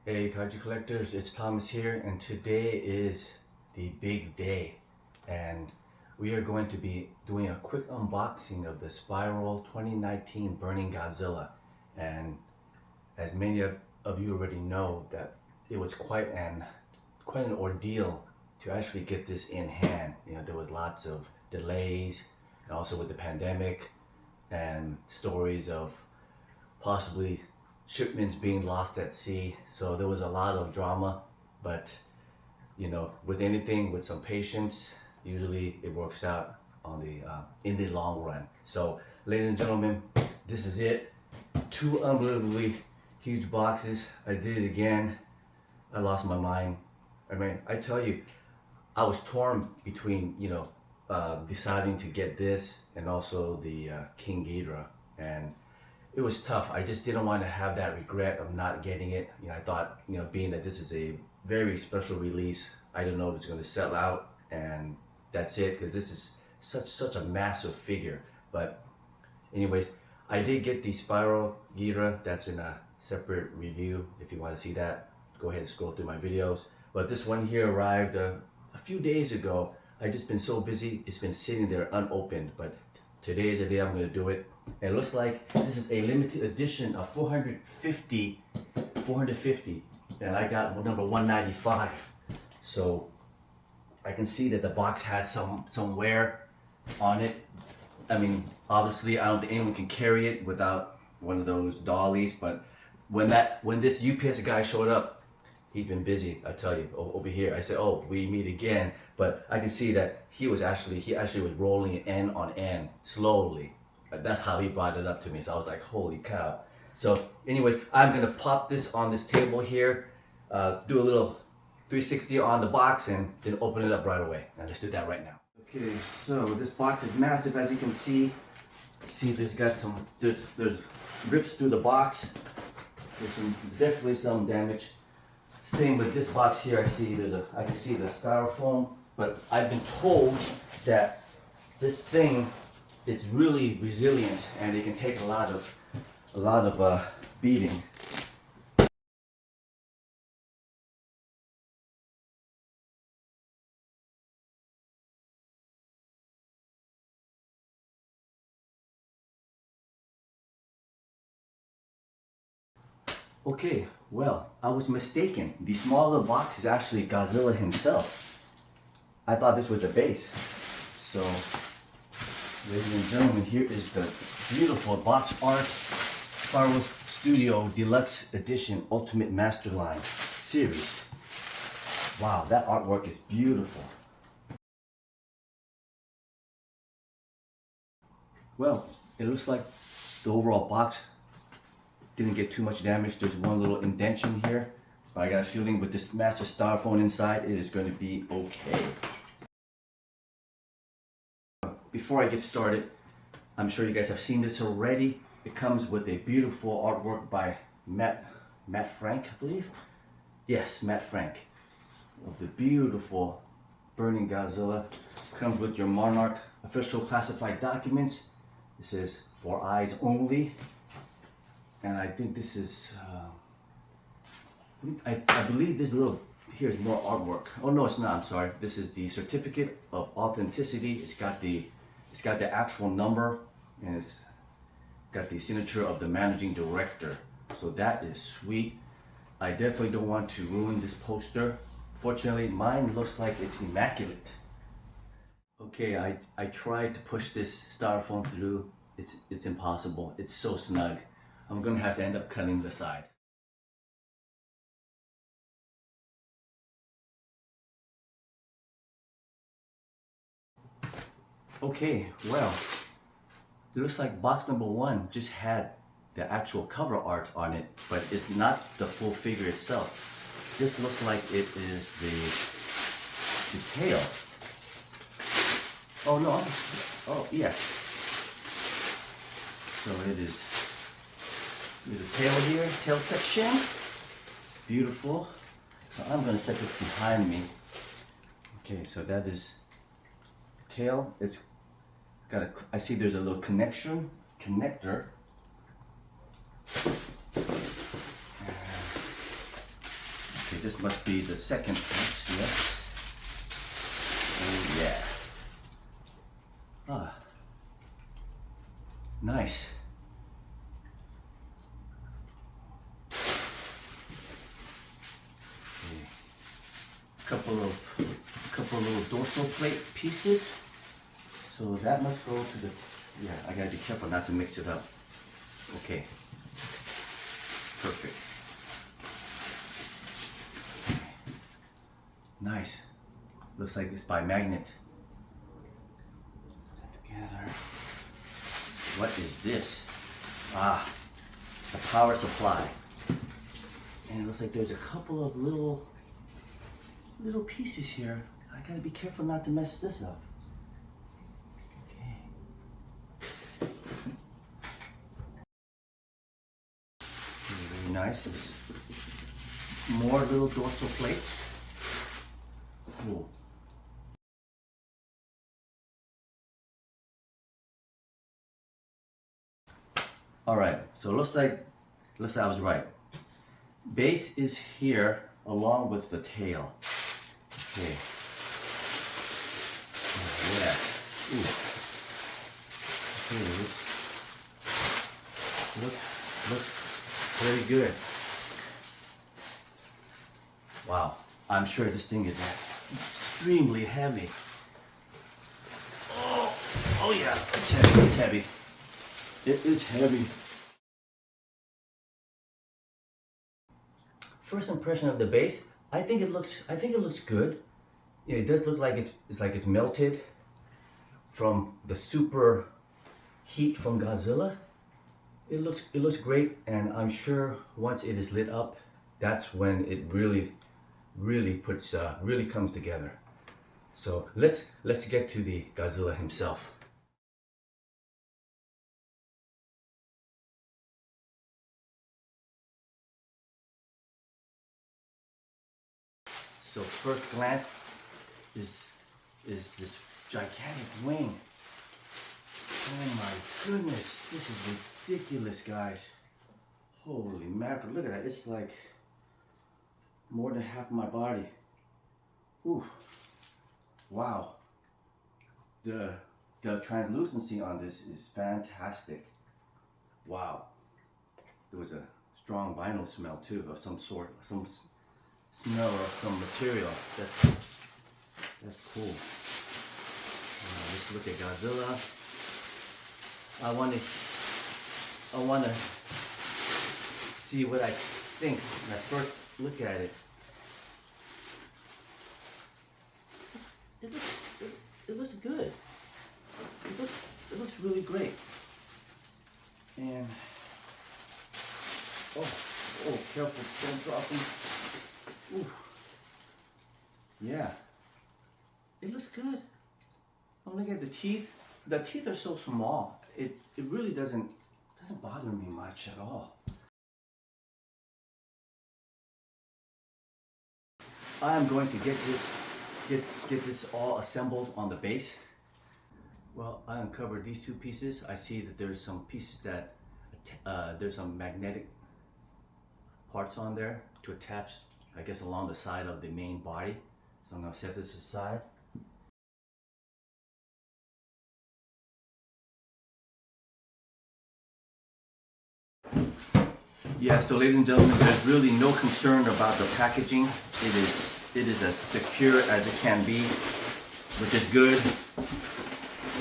Hey Kaiju collectors, it's Thomas here, and today is the big day, and we are going to be doing a quick unboxing of the Spiral 2019 Burning Godzilla. And as many of you already know, that it was quite an ordeal to actually get this in hand. You know, there was lots of delays, and also with the pandemic and stories of possibly shipments being lost at sea. So there was a lot of drama, but you know, with anything, with some patience, usually it works out on the in the long run. So, ladies and gentlemen, this is it. Two unbelievably huge boxes. I did it again. I lost my mind. I mean, I tell you, I was torn between deciding to get this and also the King Ghidorah, and it was tough. I just didn't want to have that regret of not getting it. You know, I thought, you know, being that this is a very special release, I don't know if it's going to sell out, and that's it, because this is such a massive figure. But anyways, I did get the Spiral Ghidorah. That's in a separate review. If you want to see that, go ahead and scroll through my videos. But this one here arrived a few days ago. I've just been so busy, it's been sitting there unopened, but today is the day I'm going to do it. And it looks like this is a limited edition of 450, and I got number 195. So I can see that the box has some wear on it. I mean, obviously I don't think anyone can carry it without one of those dollies, but when this UPS guy showed up, he's been busy, I tell you, over here. I said, oh, we meet again. But I can see that he actually was rolling it end on end, slowly. That's how he brought it up to me. So I was like, holy cow. So anyways, I'm gonna pop this on this table here, do a little 360 on the box, and then open it up right away. And let's do that right now. Okay, so this box is massive, as you can see. See, there's rips through the box. There's definitely some damage. Same with this box here. I can see the styrofoam, but I've been told that this thing is really resilient and it can take a lot of beating. Okay, well, I was mistaken. The smaller box is actually Godzilla himself. I thought this was the base. So, ladies and gentlemen, here is the beautiful box art Spiral Studio Deluxe Edition Ultimate Masterline series. Wow, that artwork is beautiful. Well, it looks like the overall box didn't get too much damage. There's one little indentation here, but I got a feeling with this massive styrofoam inside, it is going to be okay. Before I get started, I'm sure you guys have seen this already. It comes with a beautiful artwork by Matt Frank, I believe. Yes, Matt Frank. Of the beautiful Burning Godzilla. Comes with your Monarch official classified documents. It says for eyes only. And I think this is, I believe this little, here's more artwork. Oh no, it's not, I'm sorry. This is the certificate of authenticity. It's got the actual number, and it's got the signature of the managing director. So that is sweet. I definitely don't want to ruin this poster. Fortunately, mine looks like it's immaculate. Okay, I tried to push this styrofoam through. It's impossible. It's so snug. I'm gonna have to end up cutting the side. Okay, well, it looks like box number one just had the actual cover art on it, but it's not the full figure itself. This looks like it is the tail. Oh no, oh yes. So it is. There's a tail here, tail section. Beautiful. So I'm going to set this behind me. Okay, so that is the tail. It's got I see there's a little connector. this must be the second piece, yes. Oh yeah. Ah, nice. Okay. Couple of little dorsal plate pieces. So that must go to the, yeah, I gotta be careful not to mix it up. Okay. Perfect. Nice. Looks like it's by magnet. Together. What is this? Ah, the power supply. And it looks like there's a couple of little pieces here. I gotta be careful not to mess this up. Okay. Very nice. More little dorsal plates. Cool. All right, so looks like I was right. Base is here along with the tail. Okay. Oh, yeah. Ooh. Okay, looks very good. Wow, I'm sure this thing is extremely heavy. Oh yeah, it's heavy, it's heavy. It is heavy. First impression of the base, I think it looks good. Yeah, it does look like it's melted from the super heat from Godzilla. It looks great, and I'm sure once it is lit up, that's when it really comes together. So let's get to the Godzilla himself. So first glance is this gigantic wing. Oh my goodness, this is ridiculous, guys. Holy mackerel, look at that. It's like more than half my body. Ooh, wow. The translucency on this is fantastic. Wow. There was a strong vinyl smell too, of some sort, some smell of some material. That's cool. Let's look at Godzilla. I wanna see what I think when I first look at it. It looks good. It looks really great. And oh, careful, don't drop them. Ooh. Yeah, it looks good. I'm looking at the teeth. The teeth are so small. It really doesn't bother me much at all. I'm going to get this all assembled on the base. Well, I uncovered these two pieces. I see that there's some pieces that there's some magnetic parts on there to attach, I guess, along the side of the main body. So I'm going to set this aside. Yeah, so ladies and gentlemen, there's really no concern about the packaging. It is as secure as it can be, which is good.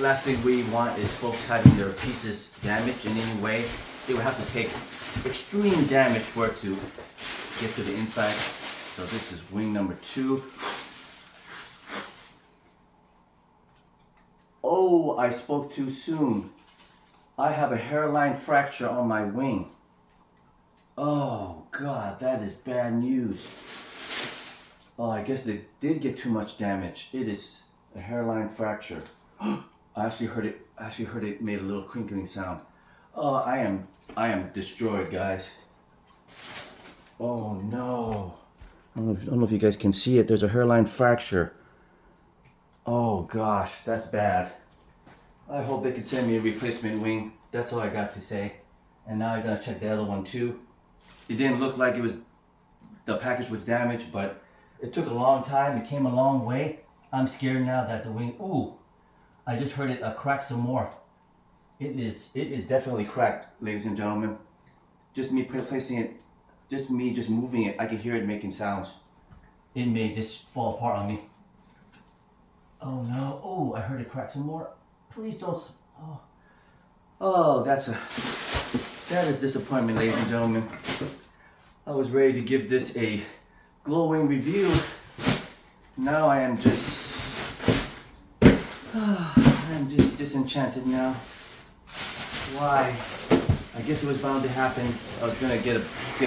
Last thing we want is folks having their pieces damaged in any way. They would have to take extreme damage for it to get to the inside. So this is wing number 2. Oh, I spoke too soon. I have a hairline fracture on my wing. Oh God, that is bad news. Oh, I guess they did get too much damage. It is a hairline fracture. I actually heard it made a little crinkling sound. Oh, I am destroyed, guys. Oh no. I don't know if you guys can see it. There's a hairline fracture. Oh gosh, that's bad. I hope they can send me a replacement wing. That's all I got to say. And now I gotta check the other one too. It didn't look like it was the package was damaged, but it took a long time. It came a long way. I'm scared now that the wing, ooh, I just heard it crack some more. It is definitely cracked, ladies and gentlemen. Just me placing it, just moving it, I can hear it making sounds. It may just fall apart on me. Oh no, oh, I heard it crack some more. Please don't, oh, that is disappointment, ladies and gentlemen. I was ready to give this a glowing review. Now I am just disenchanted now. Why? I guess it was bound to happen. I was gonna get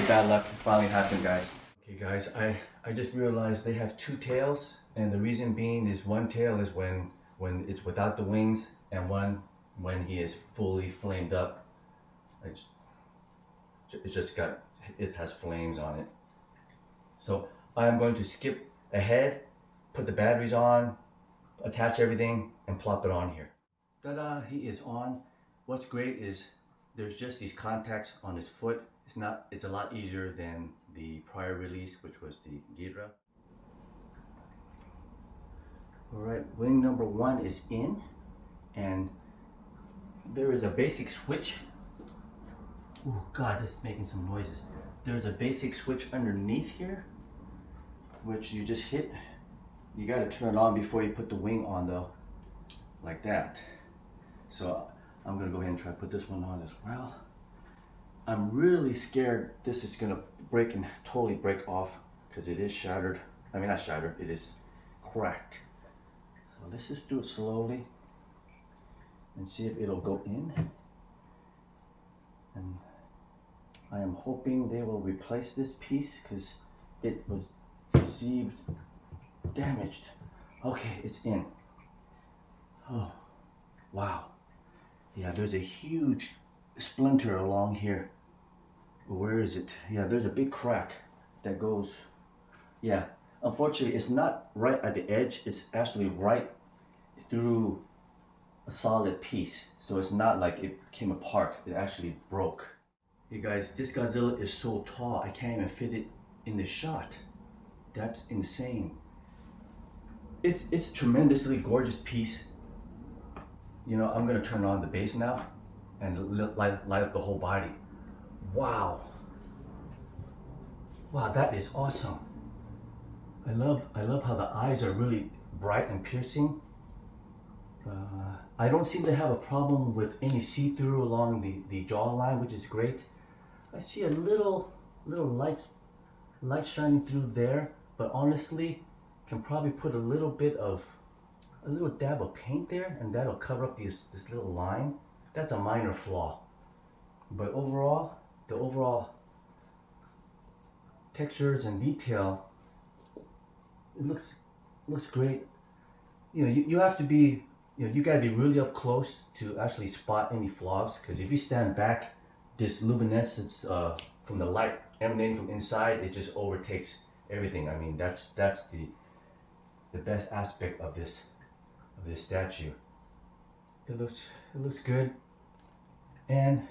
bad luck. It finally happened, guys. Okay, guys, I just realized they have two tails, and the reason being is one tail is when it's without the wings, and one when he is fully flamed up. It has flames on it. So I am going to skip ahead, put the batteries on, attach everything, and plop it on here. Ta-da! He is on. What's great is there's just these contacts on his foot. It's a lot easier than the prior release, which was the Ghidra. Alright, wing number 1 is in, and there is a basic switch. Oh god, this is making some noises. There's a basic switch underneath here, which you just hit. You gotta turn it on before you put the wing on though, like that. So I'm gonna go ahead and try to put this one on as well. I'm really scared this is gonna break and totally break off because it is shattered. I mean, not shattered, it is cracked. So let's just do it slowly and see if it'll go in. And I am hoping they will replace this piece because it was perceived damaged. Okay, it's in. Oh, wow. Yeah, there's a huge splinter along here. Where is it? Yeah, there's a big crack that goes. Yeah, unfortunately, it's not right at the edge. It's actually right through a solid piece. So it's not like it came apart. It actually broke. Hey guys, this Godzilla is so tall, I can't even fit it in the shot. That's insane. It's a tremendously gorgeous piece. You know, I'm gonna turn on the base now and light up the whole body. Wow. Wow, that is awesome. I love how the eyes are really bright and piercing. I don't seem to have a problem with any see-through along the jawline, which is great. I see a little light shining through there, but honestly, can probably put a little dab of paint there, and that'll cover up this little line. That's a minor flaw, but overall, the overall textures and detail, it looks great. You know, you have to be, you gotta be really up close to actually spot any flaws, because if you stand back, this luminescence from the light emanating from inside, it just overtakes everything. I mean, that's the best aspect of this statue. It looks good, and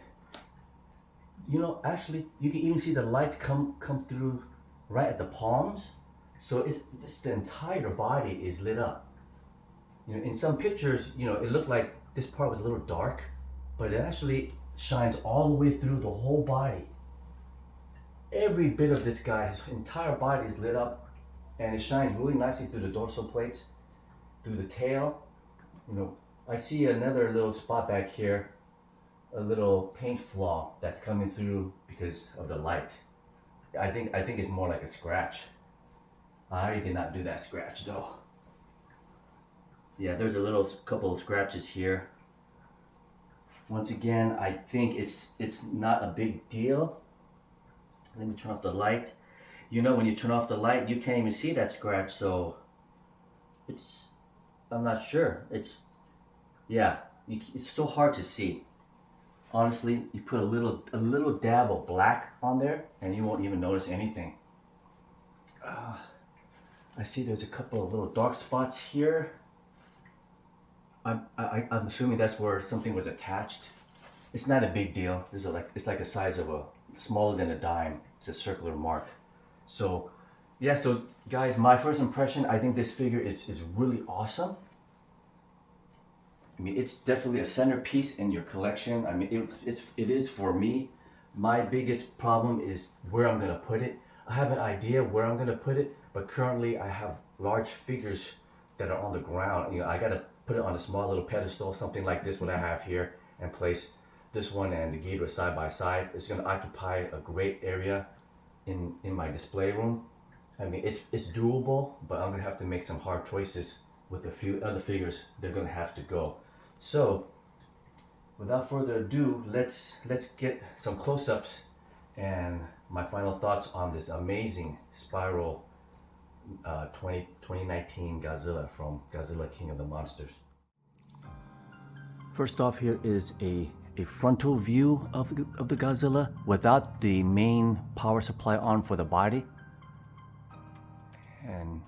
you know, actually, you can even see the light come through right at the palms. So the entire body is lit up. You know, in some pictures, you know, it looked like this part was a little dark, but it actually shines all the way through the whole body. Every bit of this guy, his entire body is lit up, and it shines really nicely through the dorsal plates, through the tail. You know, I see another little spot back here, a little paint flaw that's coming through because of the light. I think it's more like a scratch. I did not do that scratch though. Yeah, there's a couple of scratches here. Once again, I think it's not a big deal. Let me turn off the light. You know, when you turn off the light, you can't even see that scratch, so I'm not sure. It's so hard to see. Honestly, you put a little dab of black on there and you won't even notice anything. I see there's a couple of little dark spots here. I'm assuming that's where something was attached. It's not a big deal. It's like the size of smaller than a dime. It's a circular mark. So yeah, so guys, my first impression, I think this figure is really awesome. I mean, it's definitely a centerpiece in your collection. I mean, it is for me. My biggest problem is where I'm gonna put it. I have an idea where I'm gonna put it, but currently I have large figures that are on the ground. You know, I gotta put it on a small little pedestal, something like this, what I have here, and place this one and the Ghidorah side by side. It's gonna occupy a great area in my display room. I mean, it's doable, but I'm gonna have to make some hard choices with a few other figures. They're gonna have to go. So, without further ado, let's get some close-ups and my final thoughts on this amazing Spiral 2019 Godzilla from Godzilla King of the Monsters. First off, here is a frontal view of the Godzilla without the main power supply on for the body. And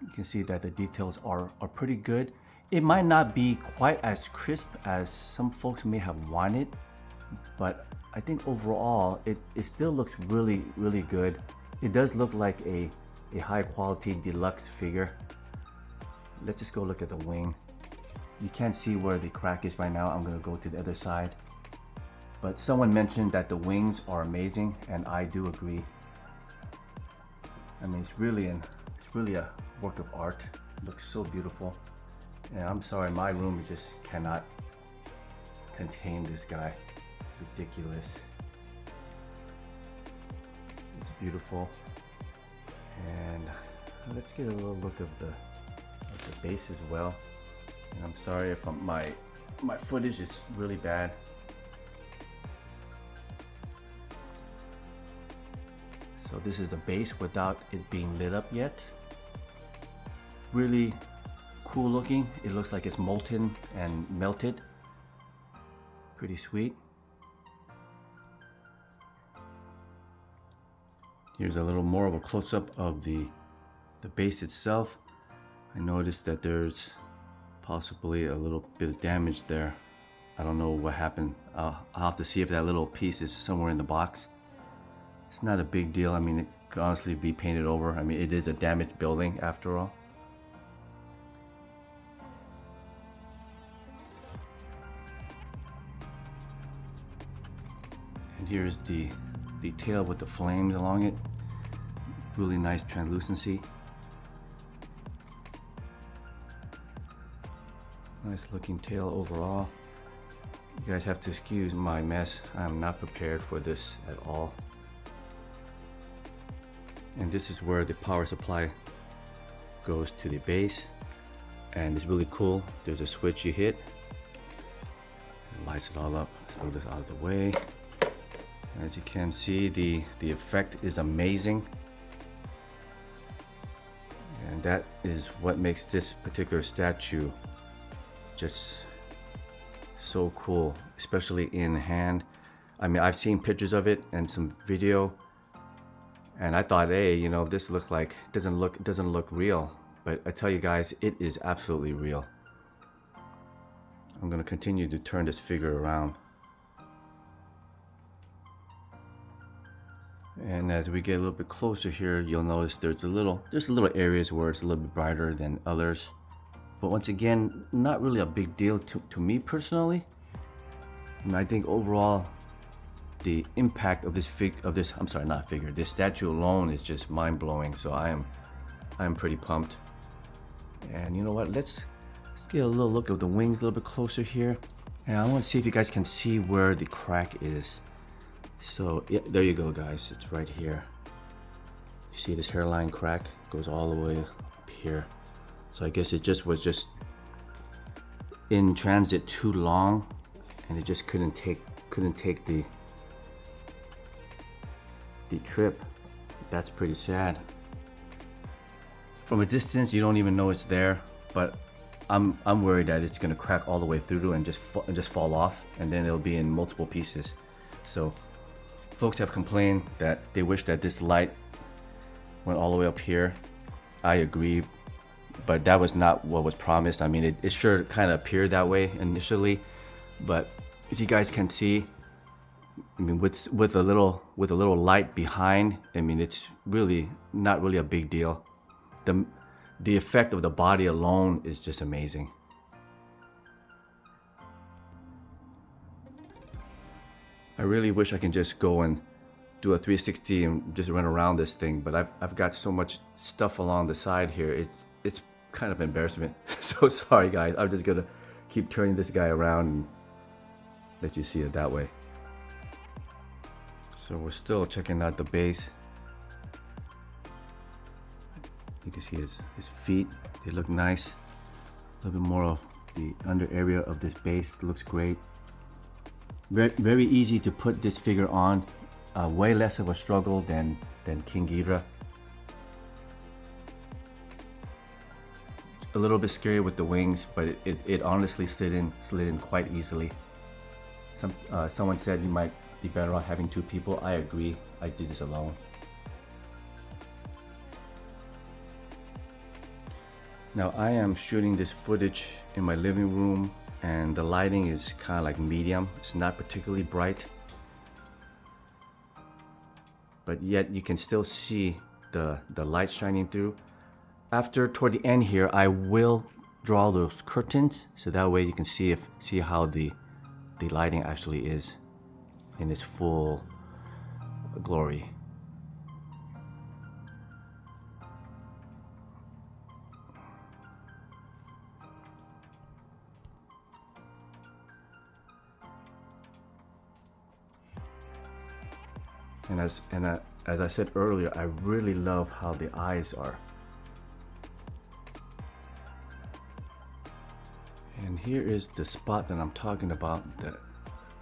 you can see that the details are pretty good. It might not be quite as crisp as some folks may have wanted, but I think overall it still looks really, really good. It does look like a high quality deluxe figure. Let's just go look at the wing. You can't see where the crack is right now. I'm gonna go to the other side. But someone mentioned that the wings are amazing, and I do agree. I mean, it's really a work of art. It looks so beautiful. And I'm sorry, my room just cannot contain this guy. It's ridiculous. It's beautiful. And let's get a little look of the base as well. And I'm sorry if my footage is really bad. So this is the base without it being lit up yet. Really cool looking. It looks like it's molten and melted. Pretty sweet. Here's a little more of a close-up of the base itself. I noticed that there's possibly a little bit of damage there. I don't know what happened. I'll have to see if that little piece is somewhere in the box. It's not a big deal. I mean, it could honestly be painted over. I mean, it is a damaged building after all. And here's the tail with the flames along it. Really nice translucency. Nice looking tail overall. You guys have to excuse my mess. I'm not prepared for this at all. And this is where the power supply goes to the base. And it's really cool. There's a switch you hit. It lights it all up. Let's move this out of the way. As you can see, the effect is amazing. And that is what makes this particular statue just so cool, especially in hand. I mean, I've seen pictures of it and some video, and I thought, hey, you know, this looks like doesn't look real. But I tell you guys, it is absolutely real. I'm gonna continue to turn this figure around. And as we get a little bit closer here, you'll notice there's little areas where it's a little bit brighter than others. But once again, not really a big deal to me personally. And I think overall, the impact of this this statue alone is just mind-blowing. So I am pretty pumped. And you know what? Let's get a little look of the wings a little bit closer here. And I want to see if you guys can see where the crack is. So yeah, there you go, guys. It's right here. You see this hairline crack goes all the way up here. So I guess it was just in transit too long, and it just couldn't take the trip. That's pretty sad. From a distance, you don't even know it's there, but I'm worried that it's gonna crack all the way through and just fall off, and then it'll be in multiple pieces. So folks have complained that they wish that this light went all the way up here. I agree, but that was not what was promised. I mean, it sure kind of appeared that way initially, but as you guys can see, I mean, with a little light behind, I mean, it's really not really a big deal. The effect of the body alone is just amazing. I really wish I can just go and do a 360 and just run around this thing, but I've got so much stuff along the side here. It's kind of embarrassment. So sorry guys, I'm just gonna keep turning this guy around and let you see it that way. So we're still checking out the base. You can see his feet, they look nice. A little bit more of the under area of this base looks great. Very easy to put this figure on. Way less of a struggle than King Ghidorah. A little bit scary with the wings, but it honestly slid in quite easily. Someone said you might be better off having two people. I agree. I did this alone. Now I am shooting this footage in my living room, and the lighting is kind of like medium. It's not particularly bright, but yet you can still see the light shining through. Toward the end here, I will draw those curtains so that way you can see how the lighting actually is in its full glory. And as I said earlier, I really love how the eyes are. And here is the spot that I'm talking about, the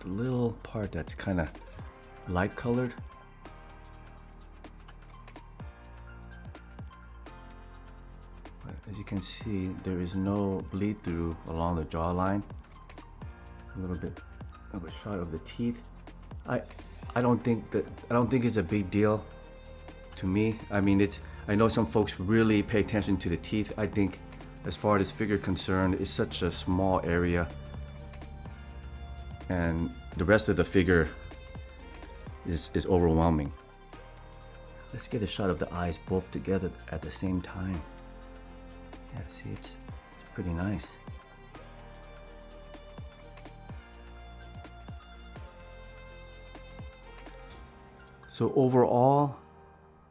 little part that's kind of light colored. But as you can see, there is no bleed through along the jawline. A little bit of a shot of the teeth. I don't think it's a big deal to me. I mean, I know some folks really pay attention to the teeth. I think as far as this figure concerned, it's such a small area, and the rest of the figure is overwhelming. Let's get a shot of the eyes both together at the same time. Yeah, see, it's pretty nice. So overall,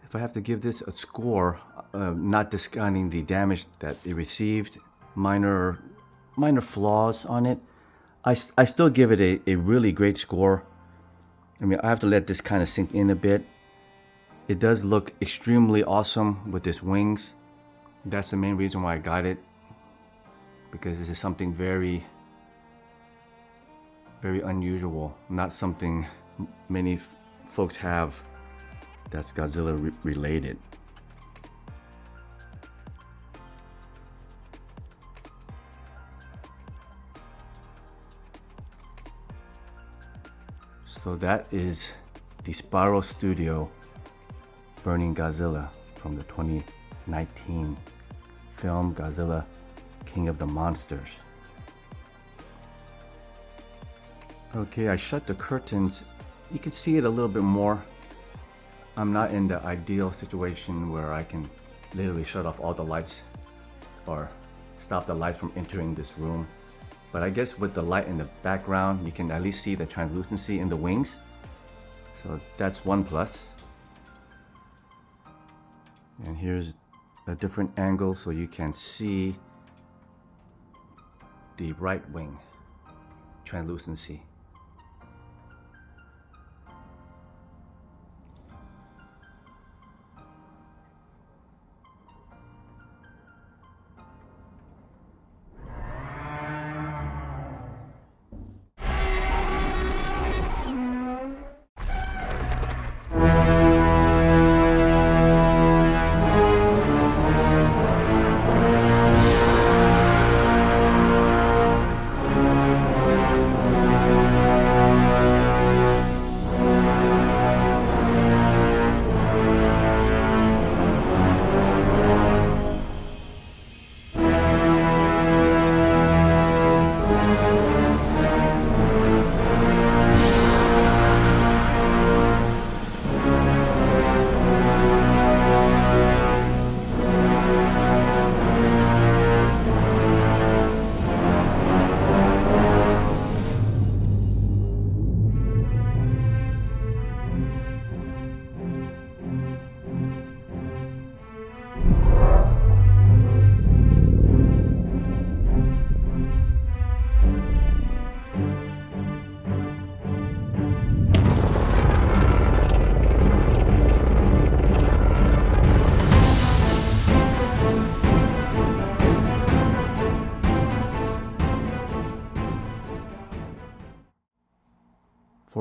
if I have to give this a score, not discounting the damage that it received, minor flaws on it, I still give it a really great score. I mean, I have to let this kind of sink in a bit. It does look extremely awesome with its wings. That's the main reason why I got it, because this is something very unusual, not something many folks have that's Godzilla related. So that is the Spiral Studio Burning Godzilla from the 2019 film Godzilla King of the Monsters. Okay, I shut the curtains. You can see it a little bit more. I'm not in the ideal situation where I can literally shut off all the lights or stop the lights from entering this room. But I guess with the light in the background, you can at least see the translucency in the wings. So that's one plus. And here's a different angle so you can see the right wing translucency.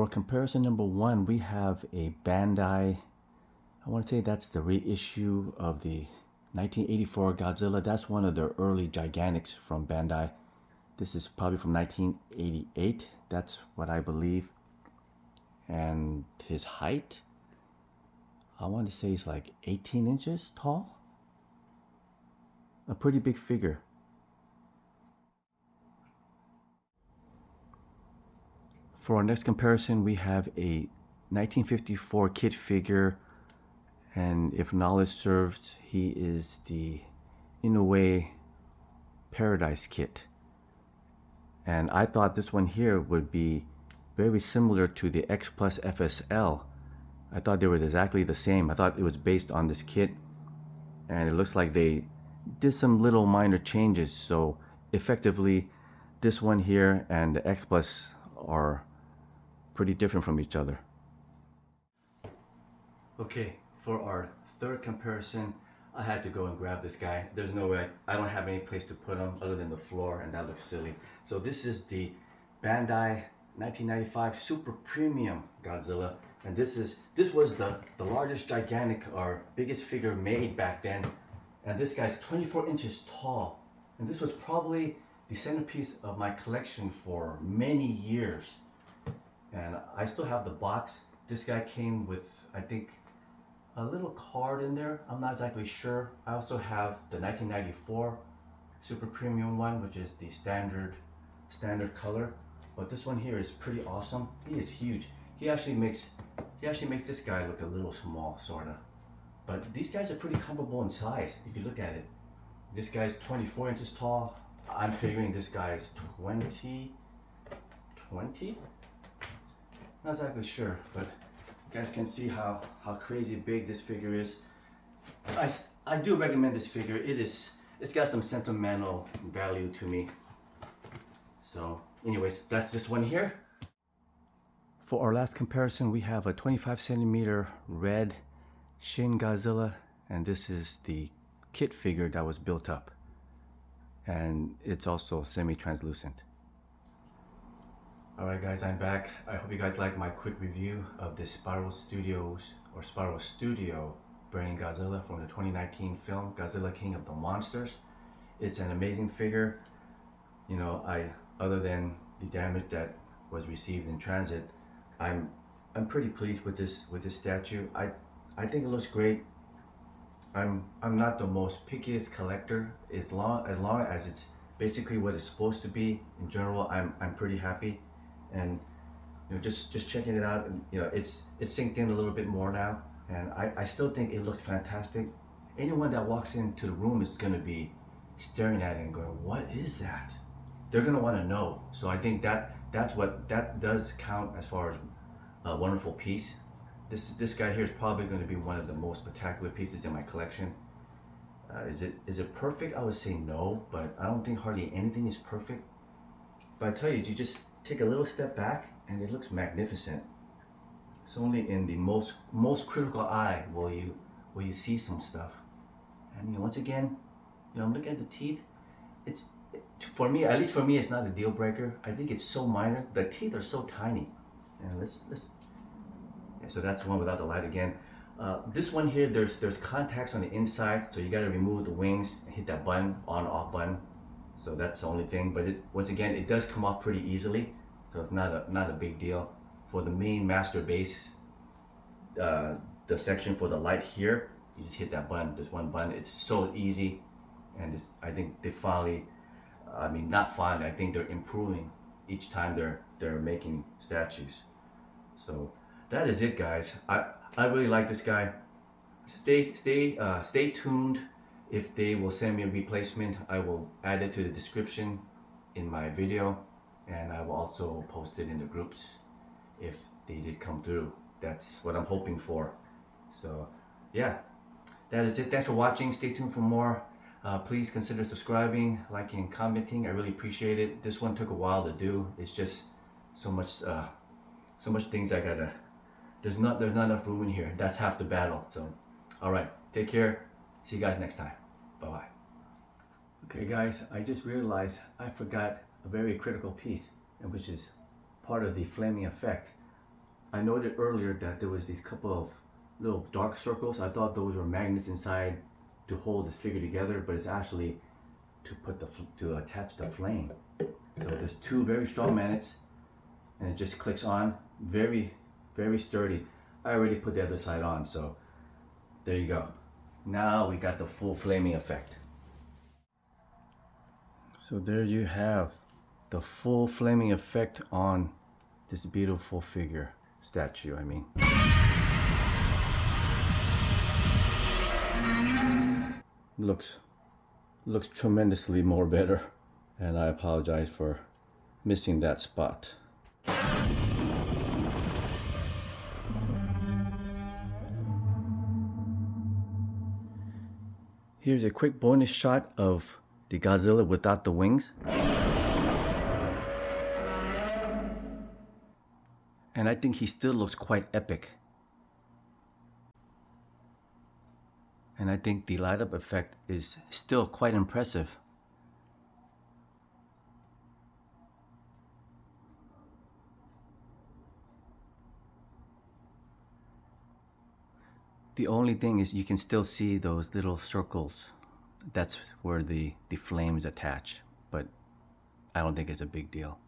For comparison number 1, we have a Bandai, I want to say that's the reissue of the 1984 Godzilla. That's one of their early Gigantics from Bandai. This is probably from 1988. That's what I believe. And his height, I want to say he's like 18 inches tall. A pretty big figure. For our next comparison, we have a 1954 kit figure. And if knowledge serves, he is the, in a way, Paradise Kit. And I thought this one here would be very similar to the X Plus FSL. I thought they were exactly the same. I thought it was based on this kit. And it looks like they did some little minor changes. So effectively, this one here and the X Plus are pretty different from each other. Okay. For our third comparison, I had to go and grab this guy. There's no way, I don't have any place to put him other than the floor, and that looks silly. So this is the Bandai 1995 Super Premium Godzilla. And this was the largest gigantic or biggest figure made back then. And this guy's 24 inches tall. And this was probably the centerpiece of my collection for many years. And I still have the box. This guy came with, I think, a little card in there. I'm not exactly sure. I also have the 1994 Super Premium one, which is the standard color. But this one here is pretty awesome. He is huge. He actually makes this guy look a little small, sorta. But these guys are pretty comparable in size if you look at it. This guy's 24 inches tall. I'm figuring this guy is 20? Not exactly sure, but you guys can see how crazy big this figure is. I do recommend this figure. It's got some sentimental value to me. So anyways, that's this one here. For our last comparison, we have a 25 centimeter red Shin Godzilla, and this is the kit figure that was built up. And it's also semi-translucent. Alright guys, I'm back. I hope you guys like my quick review of this Spiral Studio Burning Godzilla from the 2019 film Godzilla King of the Monsters. It's an amazing figure. You know, other than the damage that was received in transit, I'm pretty pleased with this statue. I think it looks great. I'm not the most pickiest collector. As long as it's basically what it's supposed to be. In general, I'm pretty happy. And you know, just checking it out, and you know, it's synced in a little bit more now, and I still think it looks fantastic. Anyone that walks into the room is going to be staring at it and going, what is that? They're going to want to know. So I think that does count as far as a wonderful piece. This guy here is probably going to be one of the most spectacular pieces in my collection. Is it perfect? I would say no, but I don't think hardly anything is perfect. But I tell you, you just take a little step back and it looks magnificent. It's only in the most critical eye will you see some stuff. And you know, once again, you know, I'm looking at the teeth. It's, for me, at least for me, it's not a deal breaker. I think it's so minor. The teeth are so tiny. And yeah, so that's one without the light again. This one here, there's contacts on the inside, so you got to remove the wings and hit that button, on off button. So that's the only thing, but once again, it does come off pretty easily, so it's not a big deal. For the main master base, the section for the light here, you just hit that button. There's one button. It's so easy, and I think they finally, I mean, not finally, I think they're improving each time they're making statues. So that is it, guys. I really like this guy. Stay tuned. If they will send me a replacement, I will add it to the description in my video, and I will also post it in the groups if they did come through. That's what I'm hoping for. So yeah, that is it. Thanks for watching. Stay tuned for more. Please consider subscribing, liking, commenting. I really appreciate it. This one took a while to do. It's just so much things I gotta. There's not enough room in here. That's half the battle. So all right, take care. See you guys next time. Bye-bye. Okay guys, I just realized I forgot a very critical piece, which is part of the flaming effect. I noted earlier that there was these couple of little dark circles. I thought those were magnets inside to hold the figure together, but it's actually to attach the flame. So there's two very strong magnets, and it just clicks on. Very, very sturdy. I already put the other side on, so there you go. Now we got the full flaming effect. So there you have the full flaming effect on this beautiful figure, statue, I mean. Looks tremendously more better, and I apologize for missing that spot. Here's a quick bonus shot of the Godzilla without the wings. And I think he still looks quite epic. And I think the light up effect is still quite impressive. The only thing is you can still see those little circles. That's where the flame is attached, but I don't think it's a big deal.